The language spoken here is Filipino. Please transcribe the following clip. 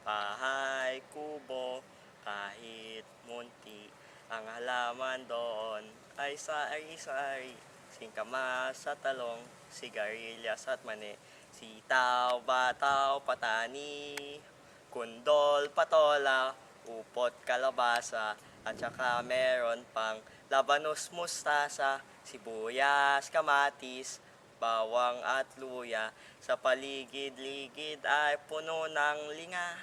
bahay, kubo, kahit munti. Ang halaman doon ay sari-sari, singkamas sa talong, sigarilyas at mani, sitaw, bataw, patani, kundol, patola, upot, kalabasa, at saka meron pang labanos, mustasa, sibuyas, kamatis, bawang at luya. Sa paligid-ligid ay puno ng linga.